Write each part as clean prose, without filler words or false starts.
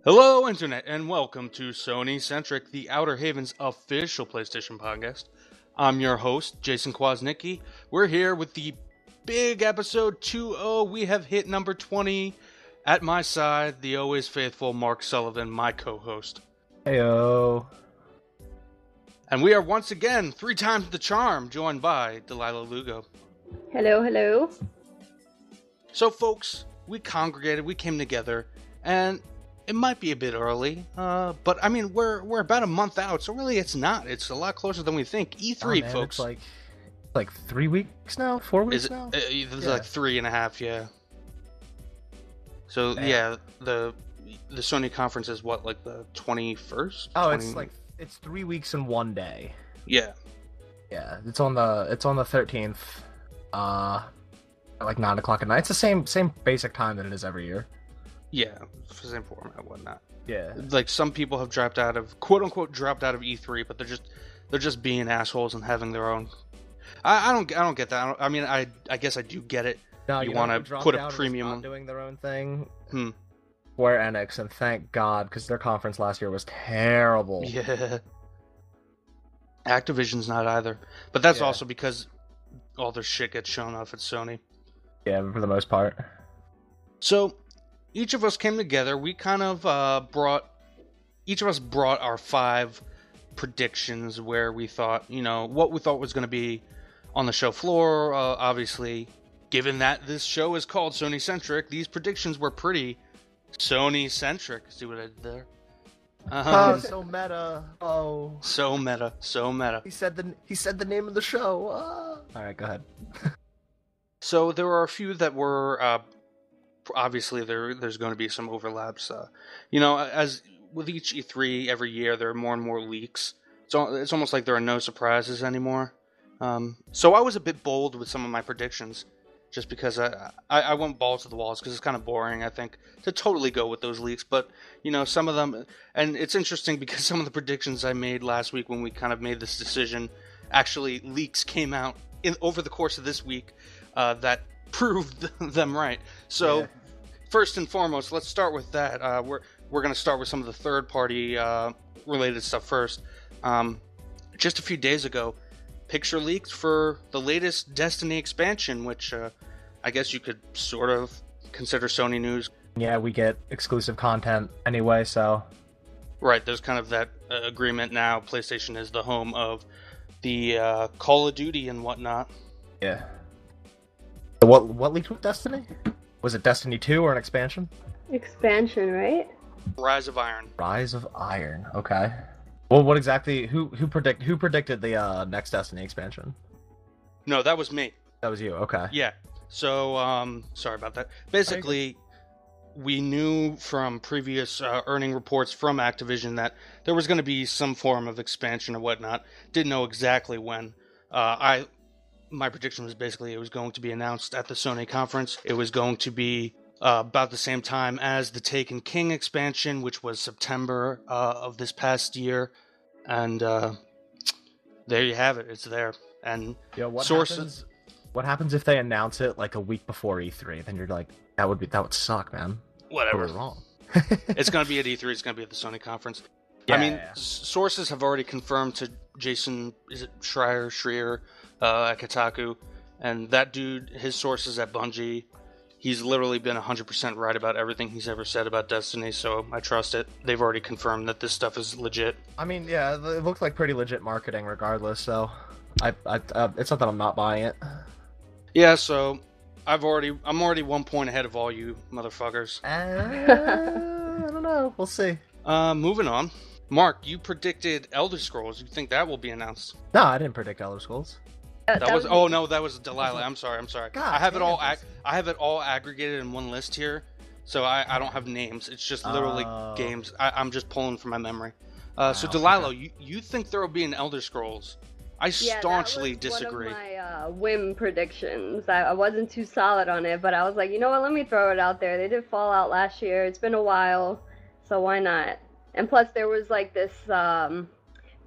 Hello, Internet, and welcome to SonyCentric, the Outerhaven's official PlayStation podcast. I'm your host, Jason Kwasnicki. We're here with the big episode 2.0. We have hit number 20. At my side, the always faithful Mark Sullivan, my co-host. Heyo. And we are once again 3 times the charm, joined by Delilah Lugo. Hello, hello. So, folks, we congregated, we came together, and it might be a bit early, but I mean, we're about a month out, so really it's not. It's a lot closer than we think. E3, folks. It's like 3 weeks now? 4 weeks now? It's like 3.5, yeah. So, yeah, the Sony conference is what, like the 21st? Oh, it's 3 weeks and 1 day. Yeah. Yeah, it's on the 13th, at like 9 o'clock at night. It's the same basic time that it is every year. Yeah, same format, whatnot. Yeah. Like, some people have dropped out of, quote-unquote, dropped out of E3, but they're just being assholes and having their own. I don't get that. I guess I do get it. No, you want to put a premium on doing their own thing. Hmm. Square Enix, and thank God, because their conference last year was terrible. Yeah. Activision's not either. But that's also because all their shit gets shown off at Sony. Yeah, for the most part. So, each of us came together. We kind of brought our 5 predictions where we thought, what we thought was going to be on the show floor. Obviously, given that this show is called SonyCentric, these predictions were pretty Sony-centric. See what I did there? So meta. Oh. So meta. He said the name of the show. Alright, go ahead. So there are a few that were, obviously there's going to be some overlaps. As with each E3 every year, there are more and more leaks. So it's almost like there are no surprises anymore. So I was a bit bold with some of my predictions, just because I went balls to the walls, because it's kind of boring, I think, to totally go with those leaks. But, some of them, and it's interesting because some of the predictions I made last week when we kind of made this decision, actually leaks came out over the course of this week that proved them right. So, First and foremost, let's start with that. We're going to start with some of the third-party related stuff first. Just a few days ago, picture leaked for the latest Destiny expansion, which I guess you could sort of consider Sony news. Yeah, we get exclusive content anyway, so... Right, there's kind of that agreement now. PlayStation is the home of the Call of Duty and whatnot. Yeah. What leaked with Destiny? Was it Destiny 2 or an expansion? Expansion, right? Rise of Iron. Rise of Iron, okay. Well, what exactly? Who predicted the next Destiny expansion? No, that was me. That was you. Okay. Yeah. So, sorry about that. Basically, we knew from previous earning reports from Activision that there was going to be some form of expansion or whatnot. Didn't know exactly when. My prediction was basically it was going to be announced at the Sony conference. It was going to be about the same time as the Taken King expansion, which was September of this past year. And there you have it. It's there. And sources. What happens if they announce it like a week before E3? Then you're like, that would suck, man. Whatever. We're wrong. It's going to be at E3. It's going to be at the Sony conference. Yeah, sources have already confirmed to Jason, is it Schreier, at Kotaku, and that dude, his sources at Bungie, he's literally been 100% right about everything he's ever said about Destiny, so I trust it. They've already confirmed that this stuff is legit. I mean, yeah, it looks like pretty legit marketing regardless, so it's not that I'm not buying it. Yeah, so I'm already 1 point ahead of all you motherfuckers. I don't know. We'll see. Moving on. Mark, you predicted Elder Scrolls. You think that will be announced? No, I didn't predict Elder Scrolls. That was Delilah. I'm sorry. God, I have it all aggregated in one list here, so I don't have names. It's just literally games. I'm just pulling from my memory. So Delilah, you think there will be an Elder Scrolls? I staunchly disagree. One of my whim predictions. I wasn't too solid on it, but I was like, you know what? Let me throw it out there. They did Fallout last year. It's been a while, so why not? And plus, there was like this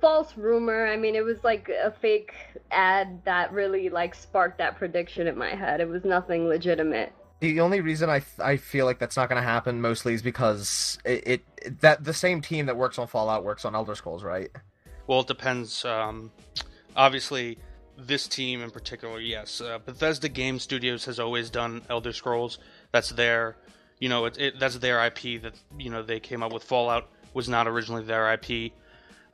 false rumor. I mean, it was like a fake ad that really like sparked that prediction in my head. It was nothing legitimate. The only reason I feel like that's not going to happen mostly is because that the same team that works on Fallout works on Elder Scrolls, right? Well, it depends. Obviously, this team in particular, yes. Bethesda Game Studios has always done Elder Scrolls. That's their, that's their IP. That they came up with. Fallout was not originally their IP.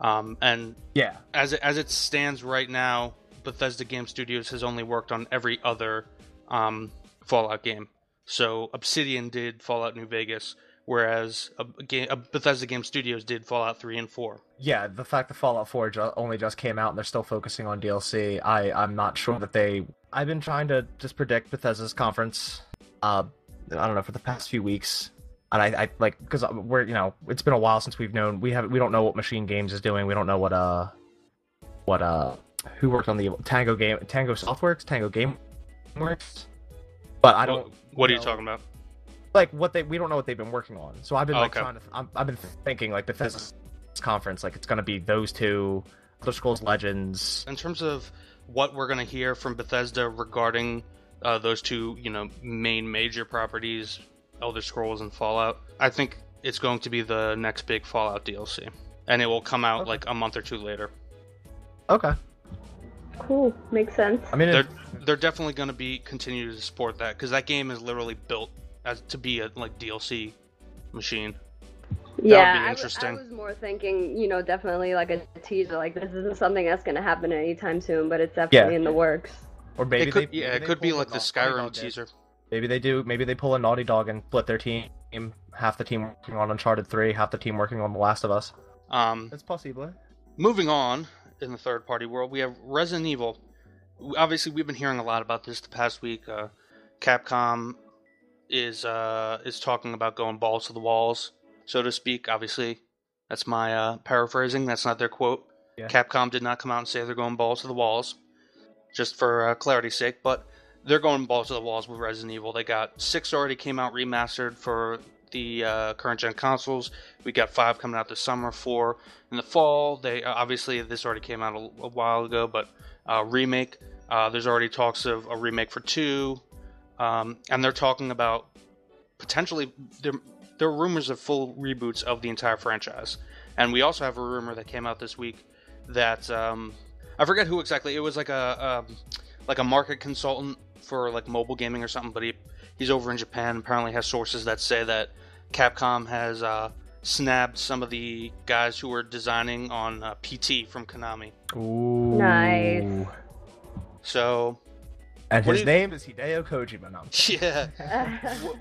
And yeah, as it stands right now, Bethesda Game Studios has only worked on every other Fallout game. So Obsidian did Fallout New Vegas, whereas Bethesda Game Studios did Fallout 3 and 4. Yeah, the fact that Fallout 4 only just came out and they're still focusing on DLC, I'm not sure that they... I've been trying to just predict Bethesda's conference, I don't know, for the past few weeks. And I like, because we're, it's been a while since we've known, we don't know what Machine Games is doing, we don't know what who worked on the Tango Softworks, Tango Gameworks? But I don't... What are you talking about? Like, we don't know what they've been working on. So I've been I've been thinking, like, Bethesda's conference, like, it's gonna be those two, Elder Scrolls Legends. In terms of what we're gonna hear from Bethesda regarding those two, main major properties, Elder Scrolls and Fallout, I think it's going to be the next big Fallout DLC. And it will come out, like, a month or two later. Okay. Cool. Makes sense. I mean, they're definitely going to continue to support that, because that game is literally built to be a DLC machine. Yeah, that would be interesting. I was more thinking, definitely like a teaser. Like, this isn't something that's going to happen anytime soon, but it's definitely in the works. Or maybe it could be like the Skyrim teaser. Maybe they do. Maybe they pull a Naughty Dog and split their team. Half the team working on Uncharted 3, half the team working on The Last of Us. That's possible. Moving on, in the third-party world, we have Resident Evil. Obviously, we've been hearing a lot about this the past week. Capcom is talking about going balls to the walls, so to speak. Obviously, that's my paraphrasing. That's not their quote. Yeah. Capcom did not come out and say they're going balls to the walls, just for clarity's sake. But they're going balls to the walls with Resident Evil. They got 6 already came out remastered for the current-gen consoles. We got 5 coming out this summer, 4 in the fall. They obviously, this already came out a while ago, but remake. There's already talks of a remake for 2. And they're talking about potentially, there are rumors of full reboots of the entire franchise. And we also have a rumor that came out this week that, I forget who exactly, it was like a market consultant for like mobile gaming or something, but he's over in Japan, apparently has sources that say that Capcom has snabbed some of the guys who were designing on PT from Konami. Ooh. Nice. So... And his name is Hideo Kojima. No, yeah.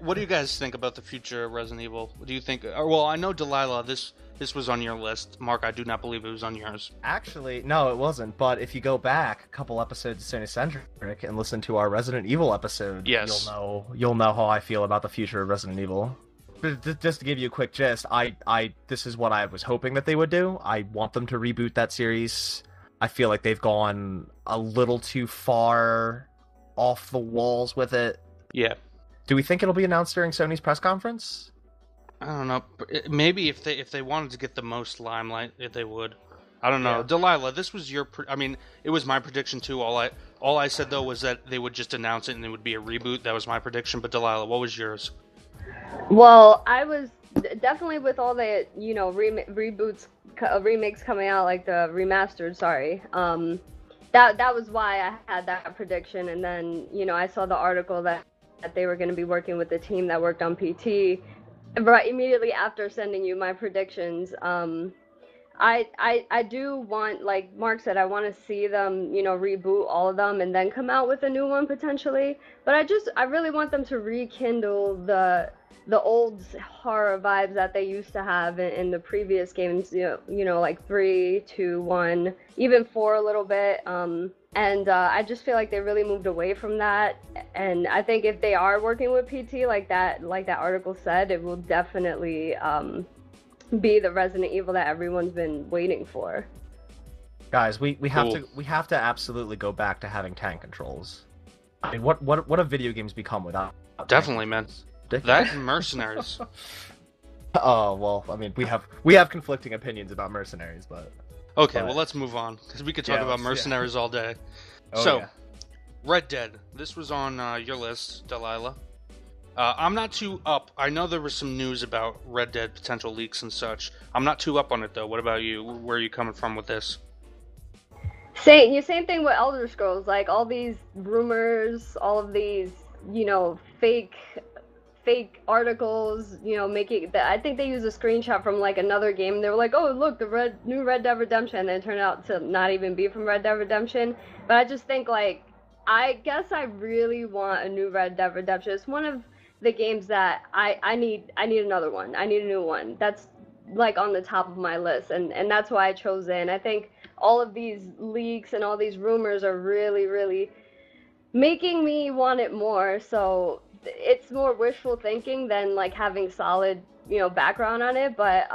What do you guys think about the future of Resident Evil? Do you think... Well, I know, Delilah, this was on your list. Mark, I do not believe it was on yours. Actually, no, it wasn't. But if you go back a couple episodes of SonyCentric and listen to our Resident Evil episode, yes, you'll know how I feel about the future of Resident Evil. Just to give you a quick gist, this is what I was hoping that they would do. I want them to reboot that series. I feel like they've gone a little too far off the walls with it. Yeah. Do we think it'll be announced during Sony's press conference? I don't know. Maybe if they wanted to get the most limelight, if they would. I don't know. Yeah. Delilah, this was your... I mean, it was my prediction too. All I said though was that they would just announce it and it would be a reboot. That was my prediction. But Delilah, what was yours? Well, I was definitely with all the reboots, remakes coming out, like the remastered. Sorry. That was why I had that prediction, and then I saw the article that they were going to be working with the team that worked on PT. Right immediately after sending you my predictions, I do want, like Mark said, I want to see them reboot all of them and then come out with a new one potentially. But I really want them to rekindle the old horror vibes that they used to have in the previous games, like 3, 2, 1, even 4 a little bit. And I just feel like they really moved away from that. And I think if they are working with PT like that article said, it will definitely be the Resident Evil that everyone's been waiting for. Guys, we have to absolutely go back to having tank controls. I mean, what have video games become without? Definitely, man. That and Mercenaries. Oh well, I mean, we have conflicting opinions about Mercenaries, but okay, well let's move on because we could talk about Mercenaries all day. Red Dead. This was on your list, Delilah. I'm not too up. I know there was some news about Red Dead potential leaks and such. I'm not too up on it though. What about you? Where are you coming from with this? Same thing with Elder Scrolls. Like all these rumors, all of these, fake articles, making that. I think they used a screenshot from like another game. They were like, "Oh, look, the new Red Dead Redemption," and it turned out to not even be from Red Dead Redemption. But I just think like, I guess I really want a new Red Dead Redemption. It's one of the games that I need another one. I need a new one. That's like on the top of my list, and that's why I chose it. And I think all of these leaks and all these rumors are really, really making me want it more. So it's more wishful thinking than like having solid, background on it. But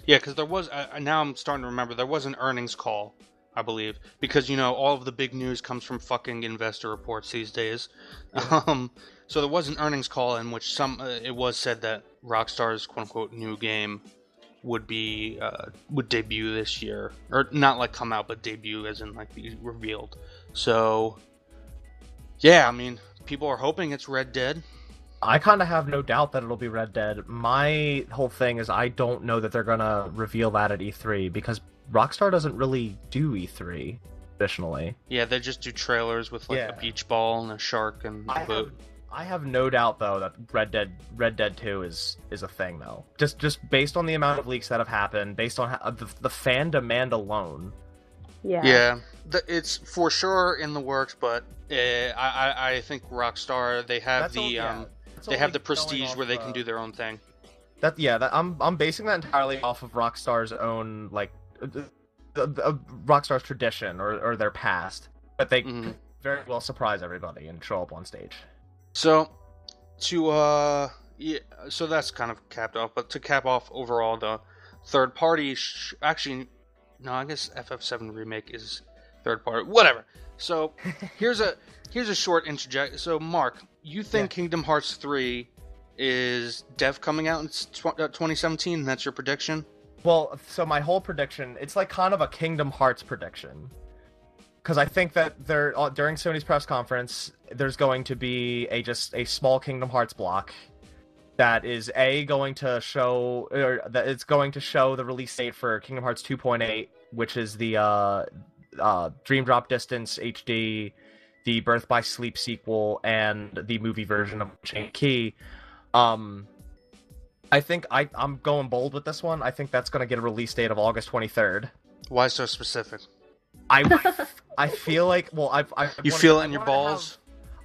Yeah, because there was. Now I'm starting to remember. There was an earnings call, I believe, because all of the big news comes from fucking investor reports these days. Yeah. So there was an earnings call in which it was said that Rockstar's quote unquote new game would debut this year, or not like come out, but debut as in like be revealed. So yeah, I mean, people are hoping it's Red Dead. I kind of have no doubt that it'll be Red Dead. My whole thing is I don't know that they're gonna reveal that at E3 because Rockstar doesn't really do E3 traditionally. Yeah, they just do trailers with like a beach ball and a shark and a boat. I have no doubt though that Red Dead 2 is a thing though. Just based on the amount of leaks that have happened, based on the fan demand alone. Yeah. Yeah, it's for sure in the works, but I think Rockstar they have the prestige where they can do their own thing. I'm basing that entirely off of Rockstar's own Rockstar's tradition or their past, but they could very well surprise everybody and show up on stage. So so that's kind of capped off, but to cap off overall the third party actually no, I guess FF7 remake is third party, whatever. So here's a short interject. So Mark, you think Kingdom Hearts 3 is dev coming out in 2017? That's your prediction? Well, so my whole prediction, it's like kind of a Kingdom Hearts prediction. Because I think that during Sony's press conference, there's going to be just a small Kingdom Hearts block that is going to show the release date for Kingdom Hearts 2.8, which is the Dream Drop Distance HD, the Birth by Sleep sequel, and the movie version of Chain Key. I think I'm going bold with this one. I think that's going to get a release date of August 23rd. Why so specific? I feel like, well, you feel it in your balls?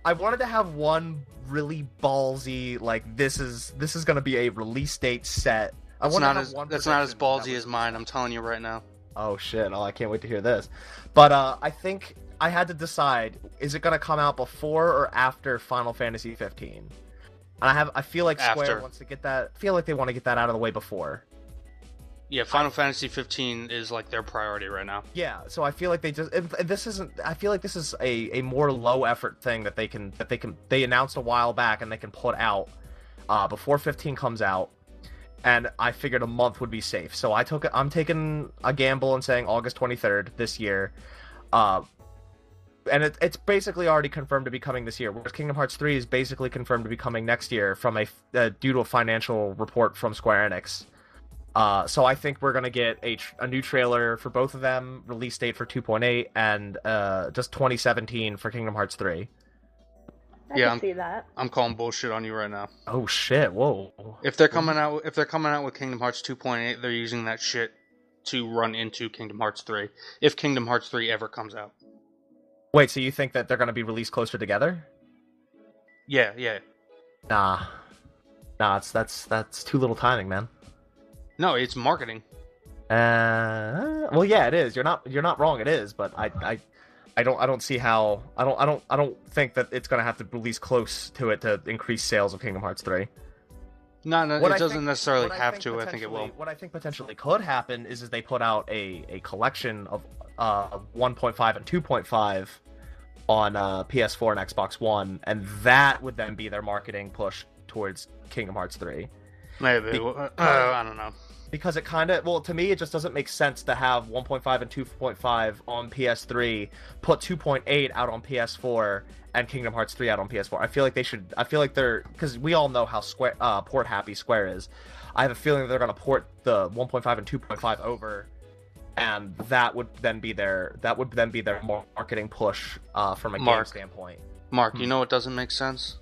I wanted to have one really ballsy, like, this is going to be a release date set. That's not as ballsy as mine, I'm telling you right now. Oh shit, I can't wait to hear this. But I think I had to decide, is it going to come out before or after Final Fantasy 15? And I feel like Square wants to get that, I feel like they want to get that out of the way before. Yeah, Final Fantasy 15 is like their priority right now. Yeah, so I feel like I feel like this is a more low effort thing that they announced a while back and they can put out before 15 comes out. And I figured a month would be safe. So I'm taking a gamble and saying August 23rd this year. And it's basically already confirmed to be coming this year, whereas Kingdom Hearts 3 is basically confirmed to be coming next year from due to a financial report from Square Enix. So I think we're going to get a new trailer for both of them, release date for 2.8, and just 2017 for Kingdom Hearts 3. I can see that. I'm calling bullshit on you right now. Oh shit! Whoa. If they're coming out with Kingdom Hearts 2.8, they're using that shit to run into Kingdom Hearts 3. If Kingdom Hearts 3 ever comes out. Wait, so you think that they're going to be released closer together? Yeah. Nah, that's too little timing, man. No, it's marketing. Well, yeah, it is. You're not wrong. It is, but I don't see how. I don't think that it's gonna have to release close to it to increase sales of Kingdom Hearts 3. No, it doesn't necessarily have to. I think it will. What I think potentially could happen is they put out a collection of 1.5 and 2.5 on PS4 and Xbox One, and that would then be their marketing push towards Kingdom Hearts 3. Maybe. I don't know. Because it kind of, well, to me, it just doesn't make sense to have 1.5 and 2.5 on PS3, put 2.8 out on PS4, and Kingdom Hearts 3 out on PS4. I feel like they should, I feel like they're, because we all know how port happy Square is. I have a feeling that they're going to port the 1.5 and 2.5 over, and that would then be their marketing push from a game standpoint. Mark, you know what doesn't make sense?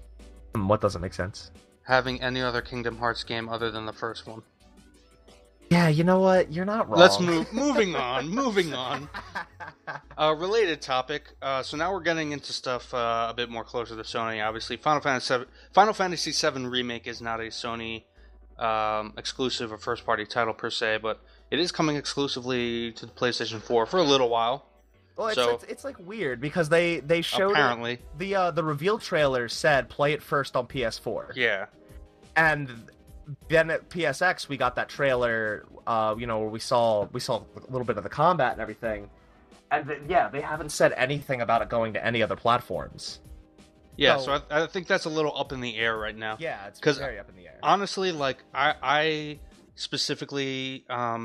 What doesn't make sense? Having any other Kingdom Hearts game other than the first one. Yeah, you know what? You're not wrong. Let's moving on. Related topic. So now we're getting into stuff a bit more closer to Sony. Obviously, Final Fantasy VII Remake is not a Sony exclusive or first-party title per se, but it is coming exclusively to the PlayStation 4 for a little while. Well, it's like weird because they showed apparently the reveal trailer said play it first on PS4. Yeah, and then at PSX we got that trailer, where we saw a little bit of the combat and everything, and they haven't said anything about it going to any other platforms. Yeah, so I think that's a little up in the air right now. Yeah, it's very up in the air. Honestly, like I specifically, I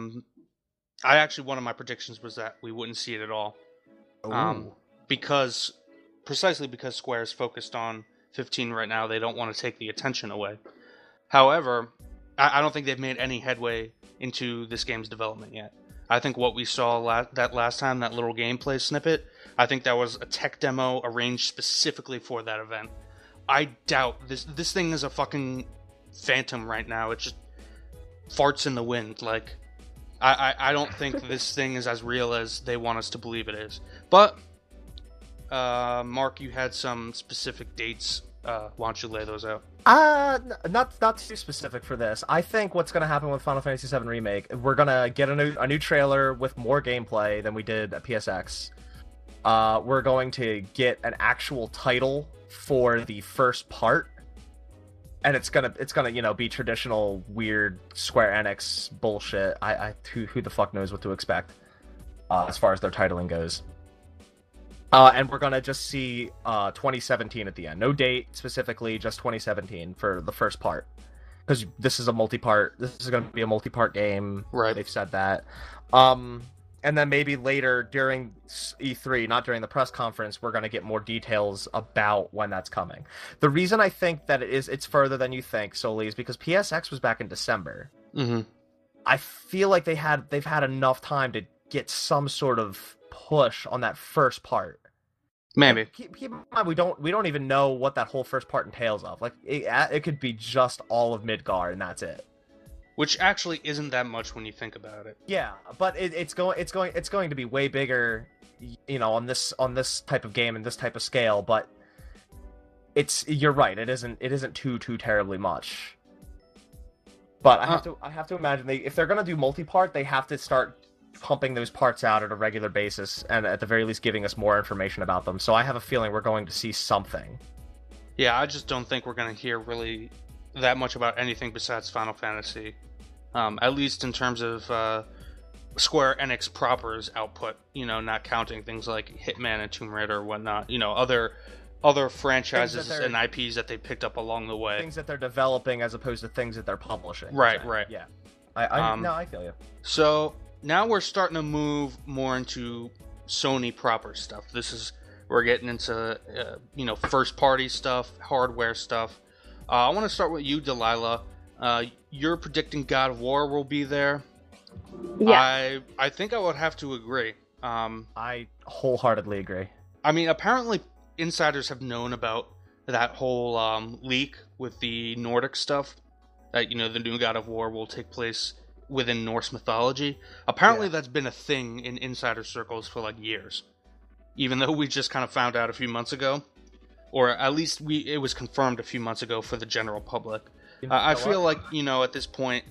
actually one of my predictions was that we wouldn't see it at all. Precisely because Square is focused on 15 right now, they don't want to take the attention away. However, I don't think they've made any headway into this game's development yet. I think what we saw that last time, that little gameplay snippet, I think that was a tech demo arranged specifically for that event. I doubt this thing is a fucking phantom right now. It just farts in the wind. Like, I don't think this thing is as real as they want us to believe it is. But, Mark, you had some specific dates. Why don't you lay those out? Not too specific for this. I think what's going to happen with Final Fantasy VII Remake, we're going to get a new trailer with more gameplay than we did at PSX. We're going to get an actual title for the first part, and it's gonna be traditional weird Square Enix bullshit. Who the fuck knows what to expect as far as their titling goes. And we're gonna just see 2017 at the end. No date specifically, just 2017 for the first part. Because this is a multi-part. This is gonna be a multi-part game. Right. They've said that. And then maybe later during E3, not during the press conference, we're gonna get more details about when that's coming. The reason I think that it's further than you think, solely, is because PSX was back in December. Mm-hmm. I feel like they've had enough time to get some sort of push on that first part. Maybe. Keep in mind, we don't even know what that whole first part entails of. Like, it could be just all of Midgar and that's it. Which actually isn't that much when you think about it. Yeah, but it's going to be way bigger, on this type of game and this type of scale. But you're right. It isn't too terribly much. But I have to imagine if they're gonna do multi-part, they have to start pumping those parts out at a regular basis, and at the very least giving us more information about them. So I have a feeling we're going to see something. Yeah, I just don't think we're going to hear really that much about anything besides Final Fantasy. At least in terms of Square Enix proper's output, not counting things like Hitman and Tomb Raider or whatnot, other franchises and IPs that they picked up along the way. Things that they're developing as opposed to things that they're publishing. Right. Yeah. I feel you. So now we're starting to move more into Sony proper stuff. We're getting into, first party stuff, hardware stuff. I want to start with you, Delilah. You're predicting God of War will be there. Yeah. I think I would have to agree. I wholeheartedly agree. I mean, apparently insiders have known about that whole leak with the Nordic stuff. That, the new God of War will take place within Norse mythology. Apparently that's been a thing in insider circles for like years. Even though we just kind of found out a few months ago. Or at least it was confirmed a few months ago for the general public. I feel like, at this point,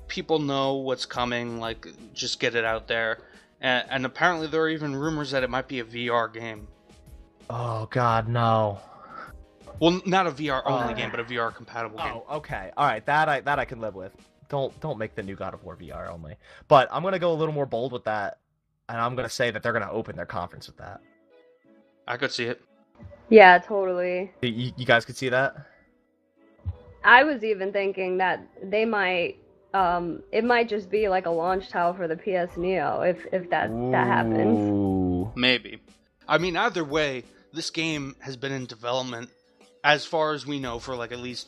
people know what's coming, like, just get it out there. And apparently there are even rumors that it might be a VR game. Oh, God, no. Well, not a VR-only game, but a VR-compatible game. Oh, okay. All right, that I can live with. Don't make the new God of War VR only. But I'm going to go a little more bold with that, and I'm going to say that they're going to open their conference with that. I could see it. Yeah, totally. You guys could see that? I was even thinking that they might it might just be like a launch title for the PS Neo if that happens. Ooh. Maybe. I mean, either way, this game has been in development, as far as we know, for like at least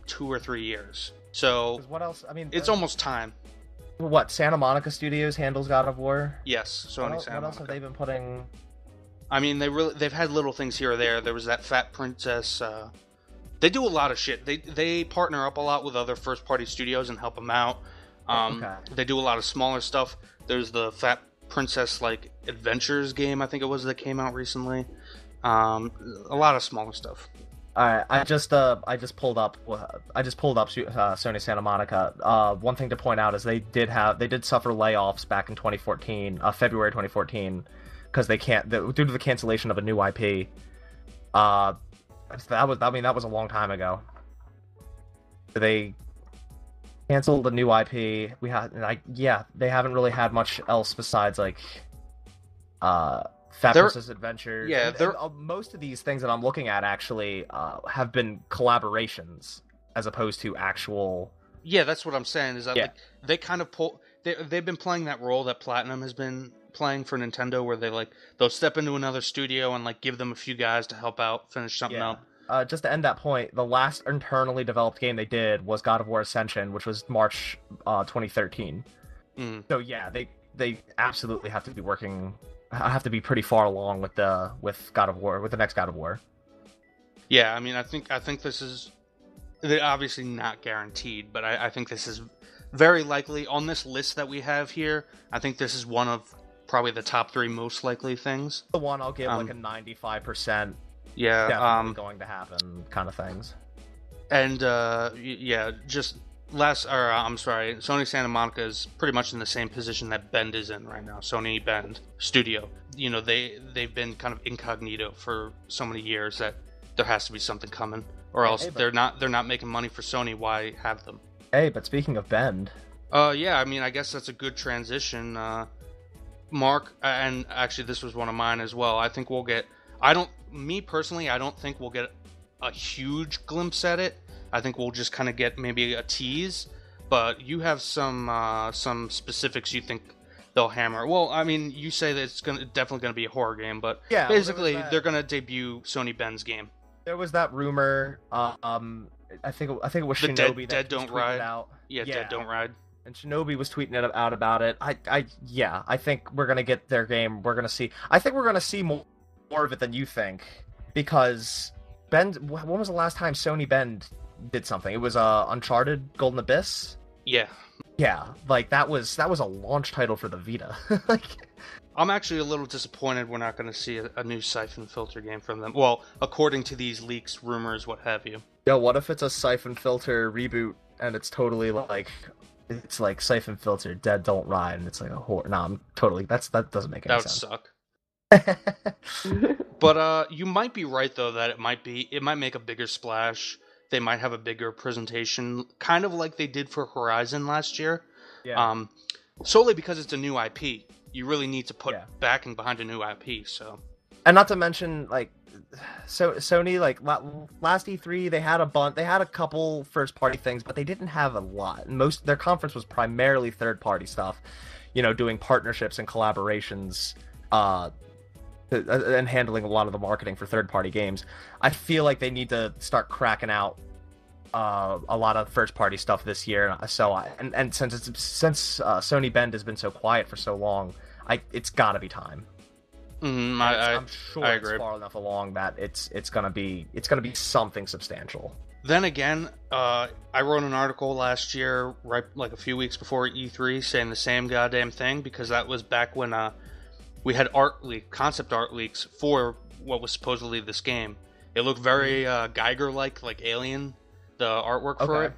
2 or 3 years. So 'Cause what else? I mean, it's almost time. what Santa Monica Studios handles God of War? Yes, Sony Santa What else have Monica. they been putting? I mean, they've had little things here or there. There was that Fat Princess. They do a lot of shit. They partner up a lot with other first party studios and help them out. Okay. They do a lot of smaller stuff. There's the Fat Princess like Adventures game, I think it was, that came out recently. A lot of smaller stuff. All right, I just pulled up Sony Santa Monica. One thing to point out is they did suffer layoffs back in 2014, February 2014, because due to the cancellation of a new IP. That was a long time ago. They canceled the new IP. They haven't really had much else besides like Fat Princess Adventures. Yeah, most of these things that I'm looking at actually have been collaborations as opposed to actual. Yeah, that's what I'm saying. Is that like they kind of they've been playing that role that Platinum has been playing for Nintendo, where they'll step into another studio and like give them a few guys to help out finish something out. Just to end that point, the last internally developed game they did was God of War Ascension, which was March 2013. So yeah, they absolutely have to be working. Have to be pretty far along with God of War, with the next God of War. Yeah, I mean, I think this is, they're obviously not guaranteed, but I think this is very likely on this list that we have here. I think this is one of probably the top 3 most likely things. The one I'll give like a 95%. Yeah, definitely going to happen kind of things. And just Sony Santa Monica is pretty much in the same position that Bend is in right now. Sony Bend Studio. You know, they've been kind of incognito for so many years that there has to be something coming, or else they're not making money for Sony. Why have them? Hey, but speaking of Bend, yeah, I mean, I guess that's a good transition. Mark, and actually this was one of mine as well. I think we'll get. I don't think we'll get a huge glimpse at it. I think we'll just kind of get maybe a tease, but you have some specifics you think they'll hammer. Well, I mean, you say that it's definitely gonna be a horror game, but yeah, basically they're gonna debut Sony Bend's game. There was that rumor. I think it was the Shinobi Dead Don't Ride. Out. Yeah, Dead Don't Ride. And Shinobi was tweeting it out about it. I think we're gonna get their game. We're gonna see. I think we're gonna see more of it than you think, because Bend. When was the last time Sony Bend did something? It was Uncharted Golden Abyss. Yeah, like that was a launch title for the Vita. Like, I'm actually a little disappointed we're not going to see a new Siphon Filter game from them. Well, according to these leaks, rumors, what have you. Yo, what if it's a Siphon Filter reboot and it's totally like it's like Siphon Filter Dead Don't Ride and it's like a horror? No, I'm totally that doesn't make any sense. That would suck. But you might be right though that it might make a bigger splash. They might have a bigger presentation, kind of like they did for Horizon last year. Yeah. Solely because it's a new IP. You really need to put backing behind a new IP. So. And not to mention, like, so Sony, like last E3, they had a couple first party things, but they didn't have a lot. Their conference was primarily third party stuff. You know, doing partnerships and collaborations. And handling a lot of the marketing for third-party games. I feel like they need to start cracking out a lot of first-party stuff this year. So, since Sony Bend has been so quiet for so long, it's got to be time. I'm sure I it's agree. far enough along that it's gonna be something substantial. Then again, I wrote an article last year, right, like a few weeks before E3, saying the same goddamn thing, because that was back when we had concept art leaks for what was supposedly this game. It looked very Geiger-like, like Alien, the artwork for it.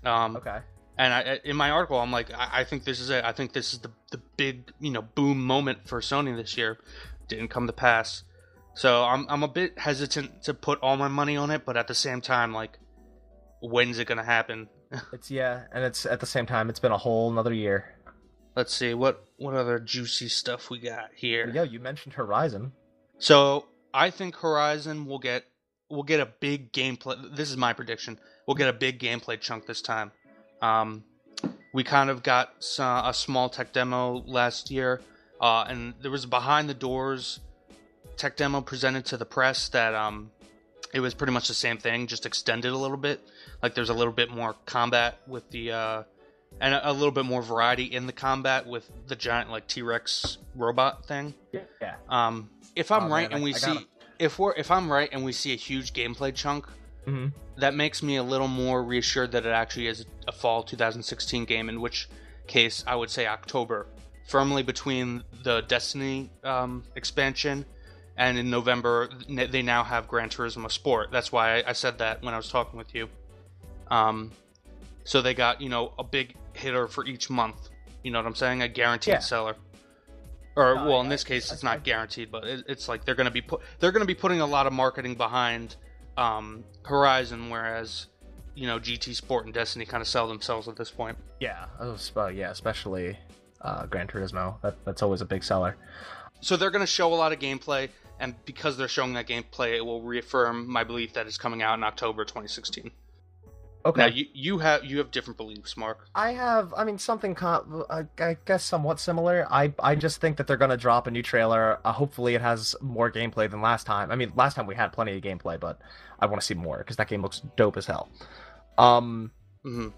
Okay. And in my article, I'm like, I think this is it. I think this is the big, boom moment for Sony this year. Didn't come to pass. So I'm a bit hesitant to put all my money on it, but at the same time, like, when's it gonna happen? And it's at the same time, it's been a whole another year. Let's see, what other juicy stuff we got here? Yeah, you mentioned Horizon. So I think Horizon will get a big gameplay. This is my prediction. We'll get a big gameplay chunk this time. we kind of got a small tech demo last year, and there was a behind the doors tech demo presented to the press that it was pretty much the same thing, just extended a little bit. Like there's a little bit more combat with the and a little bit more variety in the combat with the giant like T-Rex robot thing. Yeah. If I'm right and we see if I'm right and we see a huge gameplay chunk, that makes me a little more reassured that it actually is a fall 2016 game, in which case I would say October, firmly between the Destiny expansion, and in November they now have Gran Turismo Sport. That's why I said that when I was talking with you. So they got, a big hitter for each month. You know what I'm saying? A guaranteed seller. Or in this case, it's not guaranteed, but it's like they're going to be putting a lot of marketing behind Horizon, whereas GT Sport and Destiny kind of sell themselves at this point. Yeah, especially Gran Turismo. That's always a big seller. So they're going to show a lot of gameplay, and because they're showing that gameplay, it will reaffirm my belief that it's coming out in October 2016. Okay. Now, you have different beliefs, Mark. I have, something, I guess, somewhat similar. I just think that they're going to drop a new trailer. Hopefully it has more gameplay than last time. Last time we had plenty of gameplay, but I want to see more, because that game looks dope as hell. And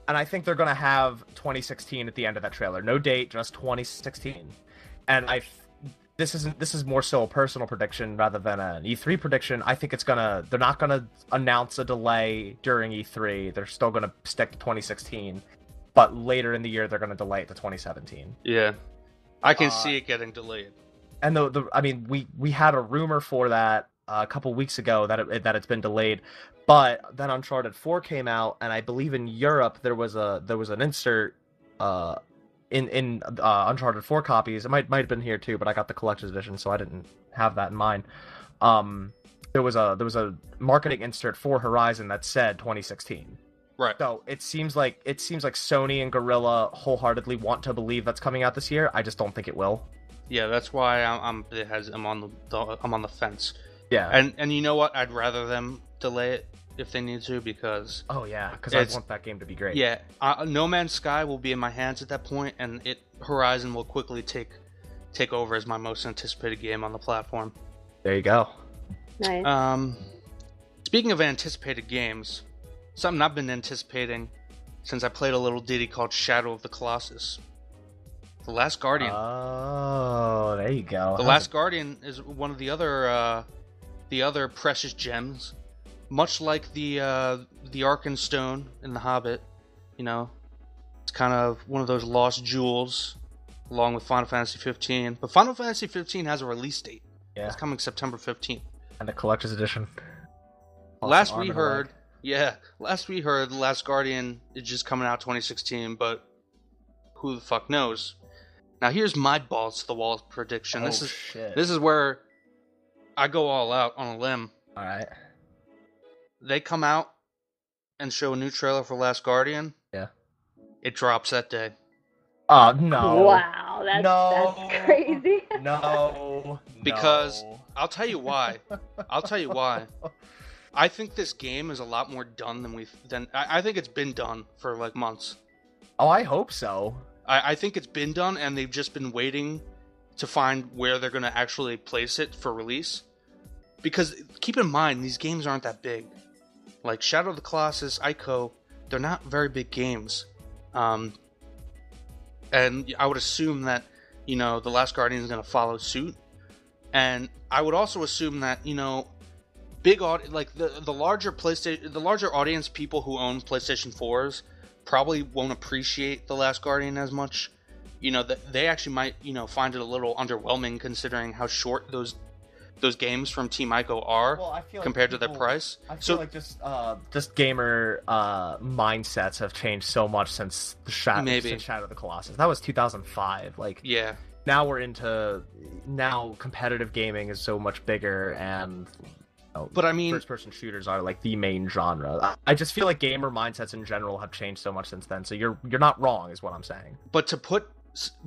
I think they're going to have 2016 at the end of that trailer. No date, just 2016. And this is more so a personal prediction rather than an E3 prediction. I think they're not gonna announce a delay during E3. They're still gonna stick to 2016, but later in the year they're gonna delay it to 2017. Yeah, I can see it getting delayed. And we had a rumor for that a couple weeks ago that it's been delayed, but then Uncharted 4 came out, and I believe in Europe there was an insert in Uncharted 4 copies. It might have been here too, but I got the collector's edition, so I didn't have that in mind. There was a marketing insert for Horizon that said 2016. Right. So it seems like Sony and Guerrilla wholeheartedly want to believe that's coming out this year. I just don't think it will. Yeah, that's why I'm on the fence. Yeah. And you know what? I'd rather them delay it if they need to, because I want that game to be great. Yeah, No Man's Sky will be in my hands at that point, and Horizon will quickly take over as my most anticipated game on the platform. There you go. Nice. Speaking of anticipated games, something I've been anticipating since I played a little ditty called Shadow of the Colossus. The Last Guardian. Oh, there you go. The Last Guardian is one of the other precious gems. Much like the Arkan Stone in The Hobbit, it's kind of one of those lost jewels, along with Final Fantasy 15. But Final Fantasy 15 has a release date. Yeah. It's coming September 15th. And the collector's edition. Last we heard, The Last Guardian is just coming out 2016, but who the fuck knows? Now here's my balls to the wall prediction. This is where I go all out on a limb. All right. They come out and show a new trailer for Last Guardian. Yeah. It drops that day. Oh, no. Wow, that's crazy. No. Because I'll tell you why. I think this game is a lot more done than I think it's been done for like months. Oh, I hope so. I think it's been done, and they've just been waiting to find where they're going to actually place it for release. Because keep in mind, these games aren't that big. Like Shadow of the Colossus, Ico, they're not very big games. And I would assume that, The Last Guardian is going to follow suit. And I would also assume that, big like the larger audience people who own PlayStation 4s probably won't appreciate The Last Guardian as much. They actually might, find it a little underwhelming considering how short those games from Team Ico are compared to their price. I feel like just gamer mindsets have changed so much since Shadow of the Colossus. That was 2005. Yeah. Now competitive gaming is so much bigger, and but first-person shooters are like the main genre. I just feel like gamer mindsets in general have changed so much since then. So you're not wrong, is what I'm saying. But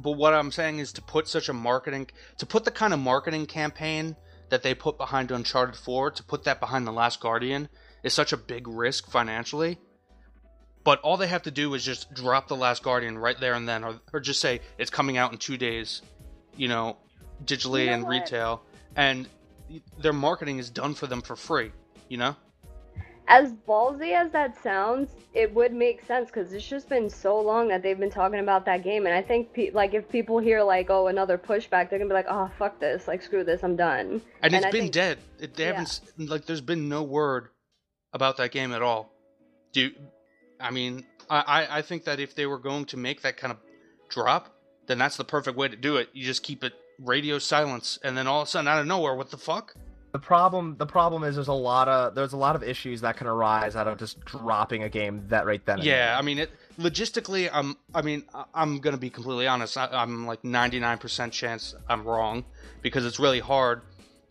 what I'm saying is to put the kind of marketing campaign that they put behind Uncharted 4, to put that behind The Last Guardian is such a big risk financially. But all they have to do is just drop The Last Guardian right there and then, or just say it's coming out in 2 days, digitally and retail, and their marketing is done for them for free, As ballsy as that sounds, it would make sense because it's just been so long that they've been talking about that game, and I think if people hear another pushback, they're gonna be like, oh fuck this, screw this, I'm done. And it's been dead. They haven't there's been no word about that game at all. I think that if they were going to make that kind of drop, then that's the perfect way to do it. You just keep it radio silence, and then all of a sudden, out of nowhere, what the fuck? The problem is there's a lot of issues that can arise out of just dropping a game that right then. Yeah, logistically, I'm gonna be completely honest. I'm 99% chance I'm wrong because it's really hard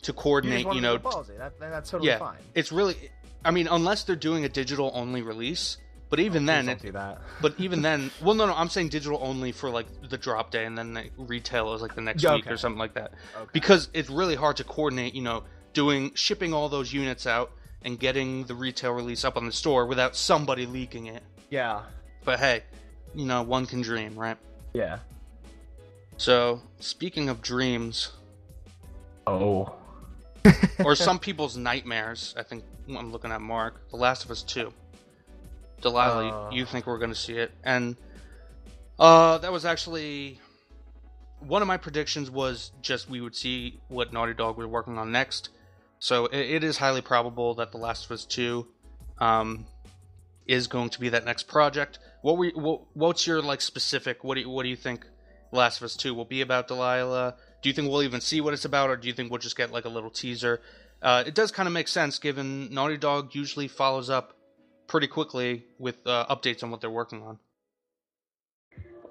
to coordinate. That's totally fine. It's really, unless they're doing a digital only release. But even then, don't do that. But even then, well, no, I'm saying digital only for the drop day, and then retail is the next week or something like that. Okay. Because it's really hard to coordinate, shipping all those units out and getting the retail release up on the store without somebody leaking it. Yeah. But hey, one can dream, right? Yeah. So, speaking of dreams. Oh. Or some people's nightmares, I think I'm looking at Mark. The Last of Us 2. Delilah, you think we're going to see it. And that was actually... One of my predictions was just we would see what Naughty Dog were working on next. So it is highly probable that The Last of Us 2 is going to be that next project. What's your specific... What do you think The Last of Us 2 will be about, Delilah? Do you think we'll even see what it's about, or do you think we'll just get a little teaser? It does kind of make sense, given Naughty Dog usually follows up pretty quickly with updates on what they're working on.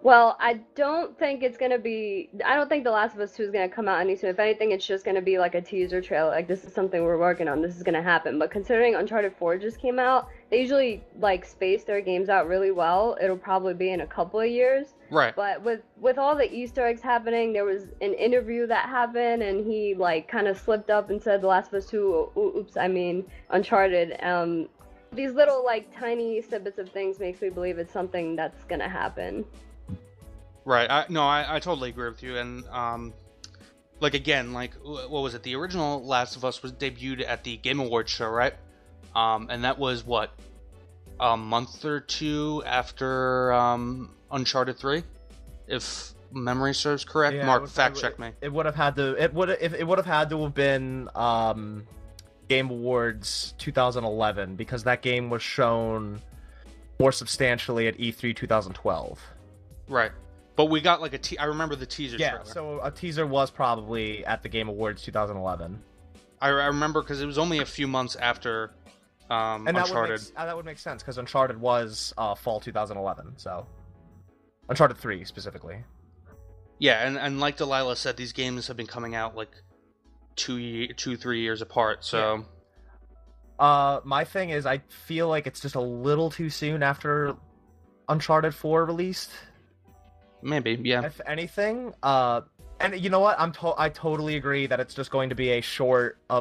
Well, I don't think The Last of Us 2 is going to come out any soon. If anything, it's just going to be a teaser trailer. This is something we're working on. This is going to happen. But considering Uncharted 4 just came out, they usually space their games out really well. It'll probably be in a couple of years. Right. But with all the Easter eggs happening, there was an interview that happened, and he kind of slipped up and said The Last of Us 2, Uncharted. These little tiny snippets of things makes me believe it's something that's gonna happen. Right. I totally agree with you. And what was it? The original Last of Us was debuted at the Game Awards show, right? And that was a month or two after Uncharted 3, if memory serves correct. Yeah, Mark, fact check me. It would have had to. It would have had to have been Game Awards 2011, because that game was shown more substantially at E3 2012. Right. But we got I remember the teaser trailer. Yeah, so a teaser was probably at the Game Awards 2011. I remember because it was only a few months after Uncharted. That would make sense, because Uncharted was fall 2011, so... Uncharted 3, specifically. Yeah, and like Delilah said, these games have been coming out 2-3 years apart, so... Yeah. My thing is, I feel like it's just a little too soon after Uncharted 4 released. Maybe, yeah. If anything, and you know what? I totally agree that it's just going to be a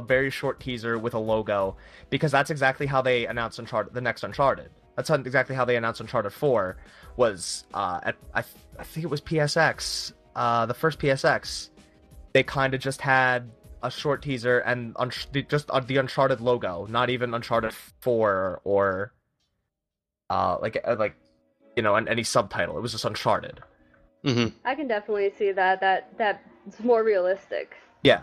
very short teaser with a logo, because that's exactly how they announced the next Uncharted. That's exactly how they announced Uncharted 4, was I think it was PSX, the first PSX. They kind of just had a short teaser and just the Uncharted logo, not even Uncharted 4 or any subtitle. It was just Uncharted. Mm-hmm. I can definitely see that's more realistic. Yeah.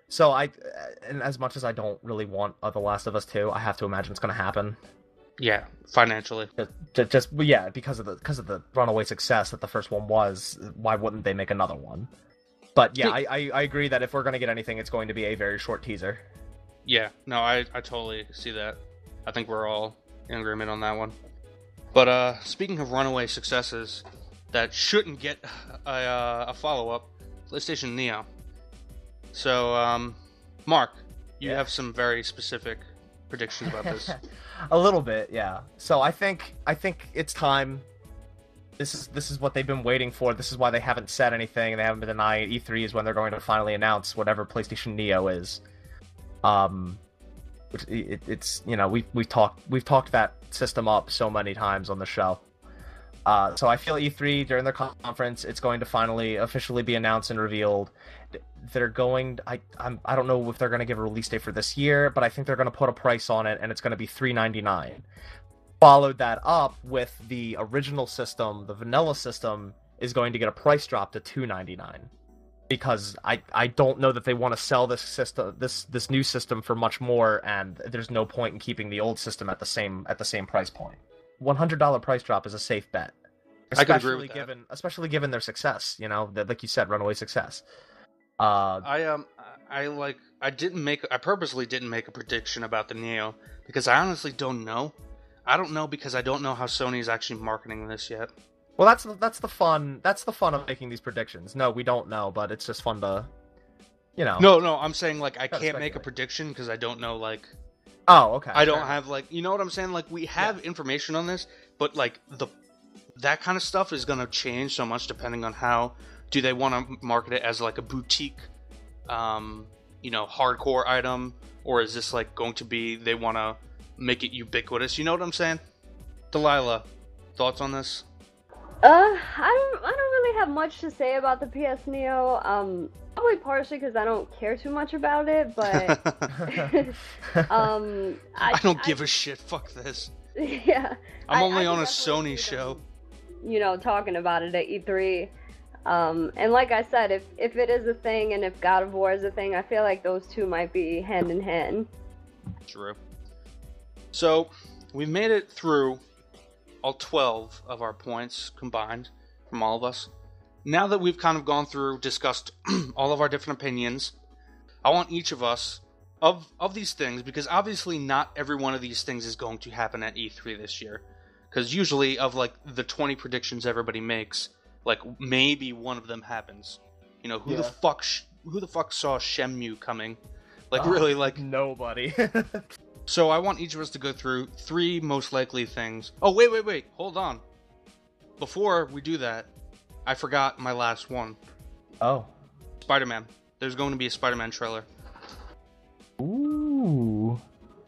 So and as much as I don't really want The Last of Us 2, I have to imagine it's going to happen. Yeah, financially. Because of the runaway success that the first one was. Why wouldn't they make another one? But yeah, I agree that if we're going to get anything, it's going to be a very short teaser. Yeah, no, I totally see that. I think we're all in agreement on that one. But speaking of runaway successes that shouldn't get a follow-up, PlayStation Neo. So, Mark, you have some very specific predictions about this. A little bit, yeah. So I think it's time. This is what they've been waiting for. This is why they haven't said anything. They haven't been denying E3 is when they're going to finally announce whatever PlayStation Neo is. It's we've talked that system up so many times on the show. So I feel E3 during their conference, it's going to finally officially be announced and revealed. They're going. I don't know if they're going to give a release date for this year, but I think they're going to put a price on it, and it's going to be $399. Followed that up with the original system, the vanilla system is going to get a price drop to $299. Because I don't know that they want to sell this system, this new system for much more, and there's no point in keeping the old system at the same price point. $100 price drop is a safe bet, I could agree with that. Especially given their success. Like you said, runaway success. I purposely didn't make a prediction about the Neo because I honestly don't know. I don't know because I don't know how Sony is actually marketing this yet. Well, that's the fun of making these predictions. No, we don't know, but it's just fun to, No, I'm saying like I can't make a prediction because I don't know like. Oh, okay. I don't have like you know what I'm saying. Like we have information on this, but like that kind of stuff is gonna change so much depending on how do they want to market it as like a boutique, hardcore item, or is this like going to be they want to make it ubiquitous? You know what I'm saying? Delilah, thoughts on this? I don't really have much to say about the PS Neo. Probably partially because I don't care too much about it, but I don't give a shit. Fuck this. Yeah, I'm only on a Sony show. Talking about it at E3. And like I said, if it is a thing and if God of War is a thing, I feel like those two might be hand in hand. True. So we've made it through all 12 of our points combined from all of us. Now that we've kind of gone through, discussed all of our different opinions, I want each of us, of these things, because obviously not every one of these things is going to happen at E3 this year. Because usually of like the 20 predictions everybody makes, like maybe one of them happens. Who the fuck saw Shenmue coming? Like really, like nobody. So I want each of us to go through 3 most likely things. Oh, wait. Hold on. Before we do that, I forgot my last one. Oh. Spider-Man. There's going to be a Spider-Man trailer. Ooh.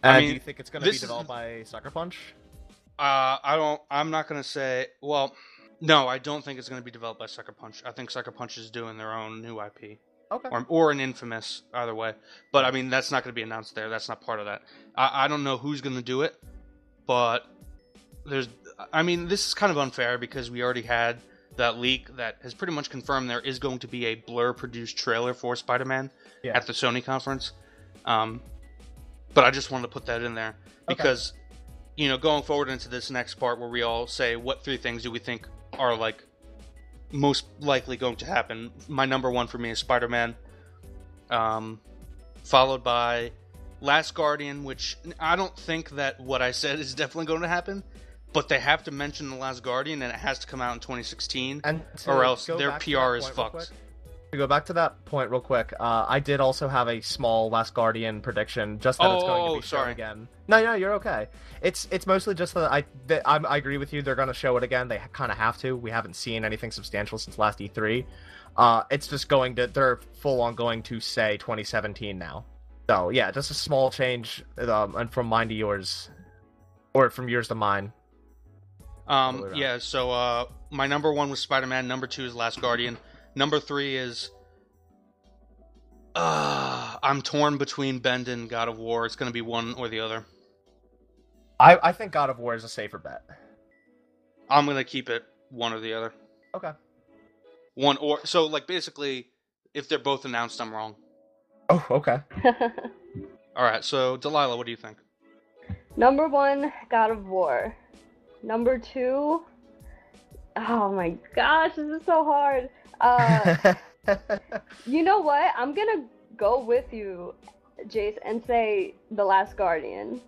Do you think it's going to be developed by Sucker Punch? I'm not going to say... Well, no, I don't think it's going to be developed by Sucker Punch. I think Sucker Punch is doing their own new IP. Okay. Or an Infamous, either way. But, I mean, that's not going to be announced there. That's not part of that. I don't know who's going to do it, but this is kind of unfair because we already had that leak that has pretty much confirmed there is going to be a Blur-produced trailer for Spider-Man at the Sony conference. But I just wanted to put that in there because, going forward into this next part where we all say what 3 things do we think are, like, most likely going to happen. My number 1 for me is Spider-Man, followed by Last Guardian, which I don't think that what I said is definitely going to happen, but they have to mention The Last Guardian and it has to come out in 2016 or else their PR is fucked. To go back to that point real quick, I did also have a small Last Guardian prediction, just that it's going to be shown again. No, you're okay. It's mostly just that I agree with you. They're going to show it again. They kind of have to. We haven't seen anything substantial since last E3. It's just they're full on going to say 2017 now. So yeah, just a small change, and from mine to yours, or from yours to mine. Yeah. So my number 1 was Spider-Man. Number 2 is Last Guardian. Number 3 is... I'm torn between Bend and God of War. It's going to be one or the other. I think God of War is a safer bet. I'm going to keep it one or the other. Okay. So, like, basically, if they're both announced, I'm wrong. Oh, okay. Alright, so, Delilah, what do you think? Number 1, God of War. Number 2... Oh my gosh, this is so hard. You know what? I'm gonna go with you, Jace, and say The Last Guardian.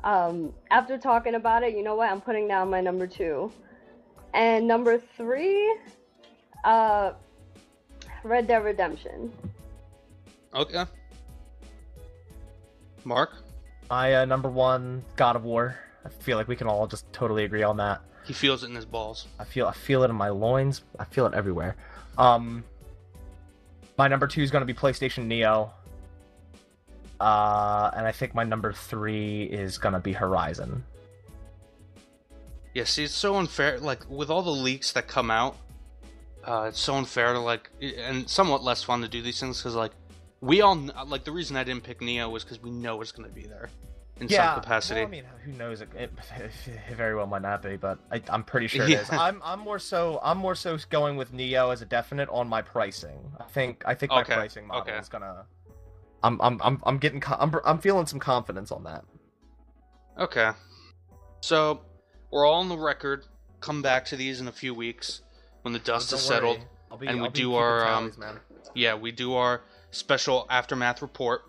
After talking about it, you know what? I'm putting down my number 2. And number 3, Red Dead Redemption. Okay. Mark? My number 1, God of War. I feel like we can all just totally agree on that. He feels it in his balls. I feel it in my loins. I feel it everywhere. My number 2 is going to be PlayStation Neo. And I think my number 3 is gonna be Horizon. Yeah, see, it's so unfair. Like, with all the leaks that come out, it's so unfair to, like, and somewhat less fun to do these things, because, like, we all, like, the reason I didn't pick Neo was because we know it's going to be there in some capacity. Well, I mean, who knows? It very well might not be, but I'm pretty sure it is. I'm more so going with Neo as a definite on my pricing. I think my pricing model is gonna. I'm feeling some confidence on that. Okay, so we're all on the record. Come back to these in a few weeks when the dust has settled, and we do our we do our special aftermath report.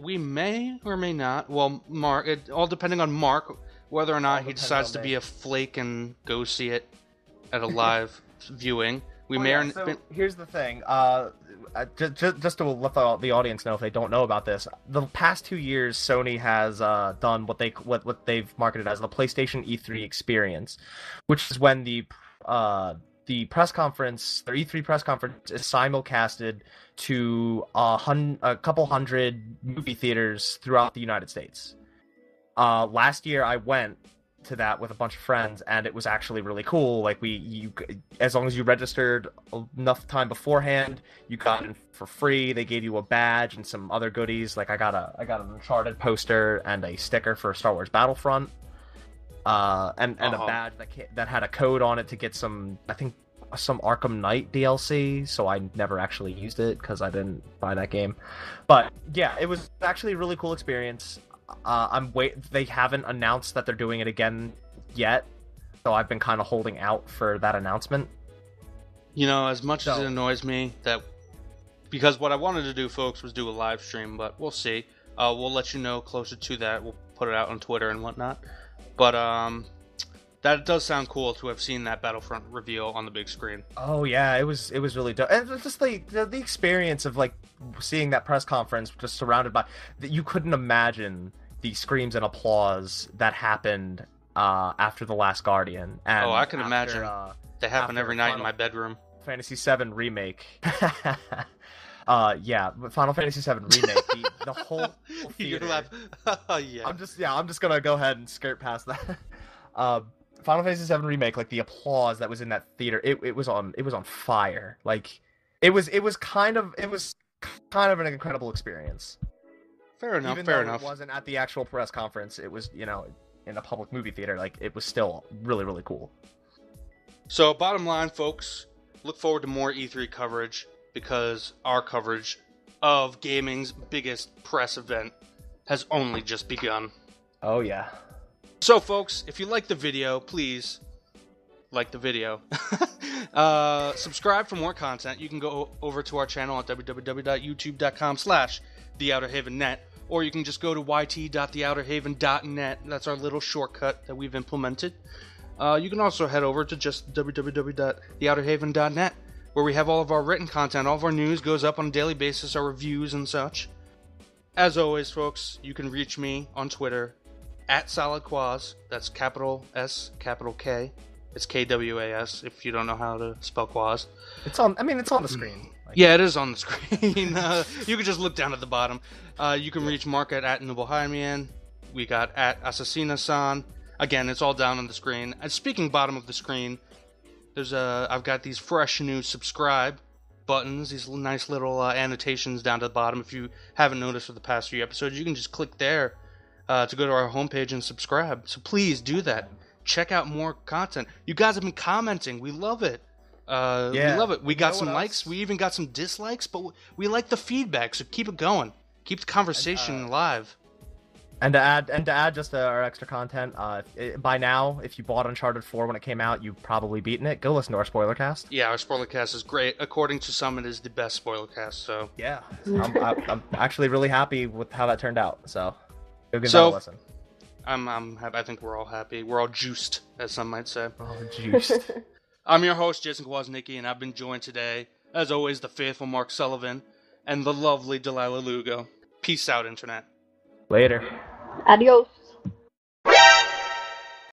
We may or may not. Well, Mark, all depending on Mark, whether or not he decides to be a flake and go see it at a live viewing. Here's the thing. Just to let the audience know if they don't know about this, the past 2 years, Sony has done what they've marketed as the PlayStation E3 experience, which is when the press conference, their E3 press conference, is simulcasted to a couple hundred movie theaters throughout the United States. Last year, I went to that with a bunch of friends, and it was actually really cool. Like, as long as you registered enough time beforehand, you got in for free. They gave you a badge and some other goodies. Like, I got an Uncharted poster and a sticker for Star Wars Battlefront, and a badge that had a code on it to get some Arkham Knight DLC. So I never actually used it because I didn't buy that game. But yeah, it was actually a really cool experience. They haven't announced that they're doing it again yet, so I've been kind of holding out for that announcement. You know, as much as it annoys me because what I wanted to do, folks, was do a live stream, but we'll see. We'll let you know closer to that. We'll put it out on Twitter and whatnot. But that does sound cool to have seen that Battlefront reveal on the big screen. Oh yeah, it was really dope, and just the experience of like seeing that press conference just surrounded by you couldn't imagine the screams and applause that happened after The Last Guardian. And I can imagine. They happen every night in my bedroom. Fantasy VII Remake. Final Fantasy VII Remake. The whole theater. Yeah. I'm just gonna go ahead and skirt past that. Final Fantasy VII Remake, like the applause that was in that theater, it was on fire. Like it was kind of an incredible experience. Fair enough. Even though it wasn't at the actual press conference, it was, in a public movie theater. Like, it was still really, really cool. So, bottom line, folks, look forward to more E3 coverage, because our coverage of gaming's biggest press event has only just begun. Oh, yeah. So, folks, if you like the video, please like the video. Subscribe for more content. You can go over to our channel at www.youtube.com/theouterhavennet. Or you can just go to yt.theouterhaven.net. That's our little shortcut that we've implemented. You can also head over to just www.theouterhaven.net, where we have all of our written content. All of our news goes up on a daily basis, our reviews and such. As always, folks, you can reach me on Twitter at SolidQuas. That's capital S, capital K. It's KWAS if you don't know how to spell Quas. It's on the screen. Yeah, it is on the screen. You can just look down at the bottom. You can reach Mark at Noblehimian. We got at Assassina-san. Again, it's all down on the screen. And speaking bottom of the screen, I've got these fresh new subscribe buttons, these nice little annotations down to the bottom. If you haven't noticed for the past few episodes, you can just click there to go to our homepage and subscribe. So please do that. Check out more content. You guys have been commenting. We love it. We love it. We got some likes. We even got some dislikes, but we like the feedback, so keep it going. Keep the conversation alive. And to add just our extra content, by now, if you bought Uncharted 4 when it came out, you've probably beaten it. Go listen to our spoiler cast. Yeah, our spoiler cast is great. According to some, it is the best spoiler cast. So yeah, I'm actually really happy with how that turned out. So go give that a listen. I'm happy. I think we're all happy. We're all juiced, as some might say. Oh, juiced. I'm your host, Jason Kwasnicki, and I've been joined today, as always, the faithful Mark Sullivan and the lovely Delilah Lugo. Peace out, Internet. Later. Adios.